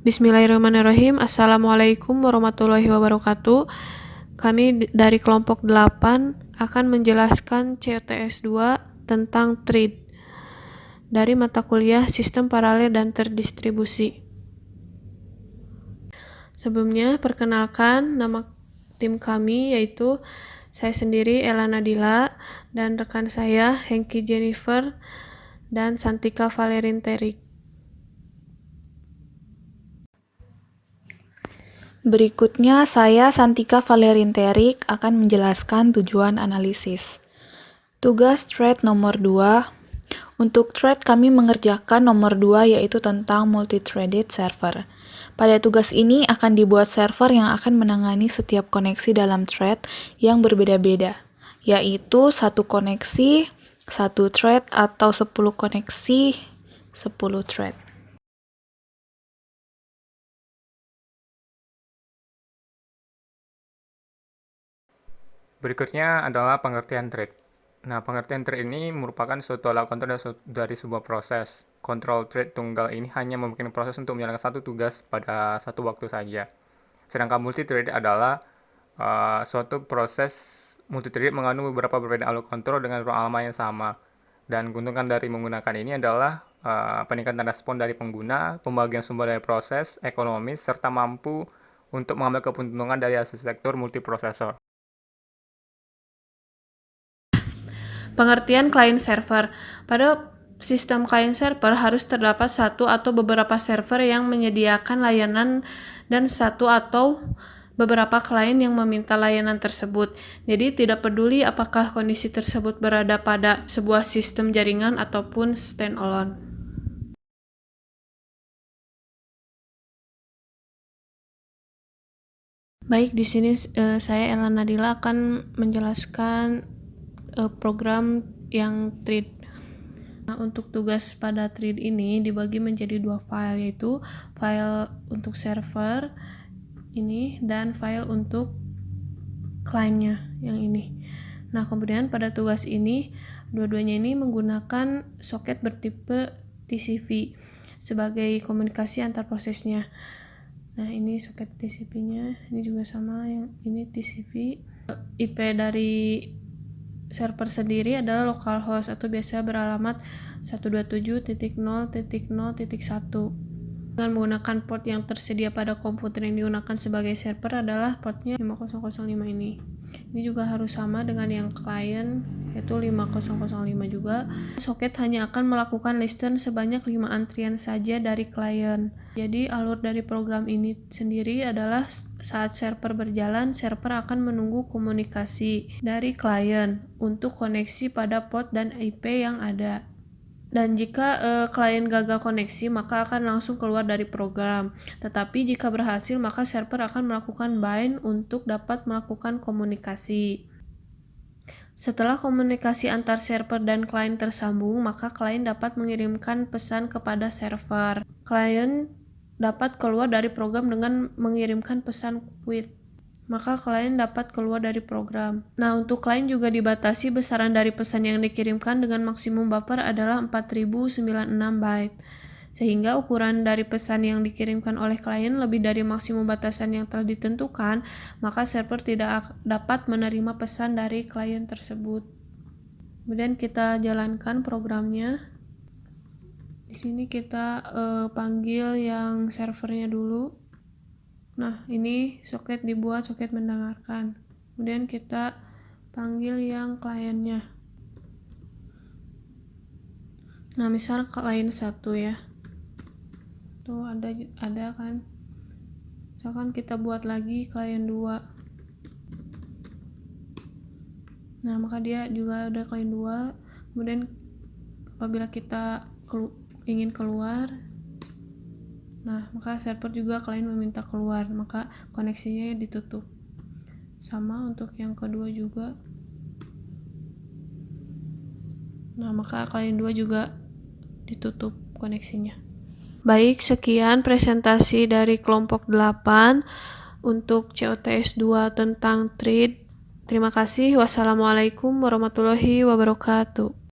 Bismillahirrahmanirrahim. Assalamualaikum warahmatullahi wabarakatuh. Kami dari kelompok 8 akan menjelaskan COTS 2 tentang trade dari mata kuliah Sistem Paralel dan Terdistribusi. Sebelumnya, perkenalkan nama tim kami yaitu saya sendiri Ella Nadila dan rekan saya Hengki Jennifer dan Santika Valerin Terik. Berikutnya, saya Santika Valerin Terik akan menjelaskan tujuan analisis. Tugas thread nomor 2. Untuk thread kami mengerjakan nomor 2 yaitu tentang multi-threaded server. Pada tugas ini akan dibuat server yang akan menangani setiap koneksi dalam thread yang berbeda-beda, yaitu satu koneksi, satu thread atau 10 koneksi, 10 thread. Berikutnya adalah pengertian thread. Nah, pengertian thread ini merupakan suatu alat kontrol dari sebuah proses. Kontrol thread tunggal ini hanya memungkinkan proses untuk menjalankan satu tugas pada satu waktu saja. Sedangkan multi-thread adalah suatu proses multi-thread mengandung beberapa perbedaan alat kontrol dengan ruang alam yang sama. Dan keuntungan dari menggunakan ini adalah peningkatan respon dari pengguna, pembagian sumber dari proses, ekonomis, serta mampu untuk mengambil keuntungan dari arsitektur multiprosesor. Pengertian client server. Pada sistem client server harus terdapat satu atau beberapa server yang menyediakan layanan dan satu atau beberapa klien yang meminta layanan tersebut. Jadi tidak peduli apakah kondisi tersebut berada pada sebuah sistem jaringan ataupun standalone. Baik, di sini saya Ella Nadila akan menjelaskan program yang thread. Nah, untuk tugas pada thread ini dibagi menjadi dua file, yaitu file untuk server ini dan file untuk kliennya yang ini. Nah, kemudian pada tugas ini dua-duanya ini menggunakan soket bertipe TCP sebagai komunikasi antar prosesnya. Nah, ini soket TCP-nya, ini juga sama, yang ini TCP. IP dari server sendiri adalah localhost atau biasa beralamat 127.0.0.1. Dengan menggunakan port yang tersedia pada komputer yang digunakan sebagai server adalah portnya 5005 ini. Ini juga harus sama dengan yang klien, yaitu 5005 juga. Soket hanya akan melakukan listen sebanyak 5 antrian saja dari klien. Jadi alur dari program ini sendiri adalah saat server berjalan, server akan menunggu komunikasi dari klien untuk koneksi pada port dan IP yang ada. Dan jika klien gagal koneksi, maka akan langsung keluar dari program. Tetapi jika berhasil, maka server akan melakukan bind untuk dapat melakukan komunikasi. Setelah komunikasi antar server dan klien tersambung, maka klien dapat mengirimkan pesan kepada server. Klien dapat keluar dari program dengan mengirimkan pesan quit. Maka klien dapat keluar dari program. Nah, untuk klien juga dibatasi besaran dari pesan yang dikirimkan dengan maksimum buffer adalah 4096 byte. Sehingga ukuran dari pesan yang dikirimkan oleh klien lebih dari maksimum batasan yang telah ditentukan, maka server tidak dapat menerima pesan dari klien tersebut. Kemudian kita jalankan programnya. Di sini kita panggil yang servernya dulu. Nah, ini soket dibuat soket mendengarkan. Kemudian kita panggil yang kliennya. Nah, misal klien 1 ya. Tuh ada kan. Misalkan kita buat lagi klien 2. Nah, maka dia juga ada klien 2. Kemudian apabila kita ingin keluar, nah, maka server juga klien meminta keluar, maka koneksinya ditutup. Sama untuk yang kedua juga. Nah, maka klien 2 juga ditutup koneksinya. Baik, sekian presentasi dari kelompok 8 untuk COTS 2 tentang thread. Terima kasih. Wassalamualaikum warahmatullahi wabarakatuh.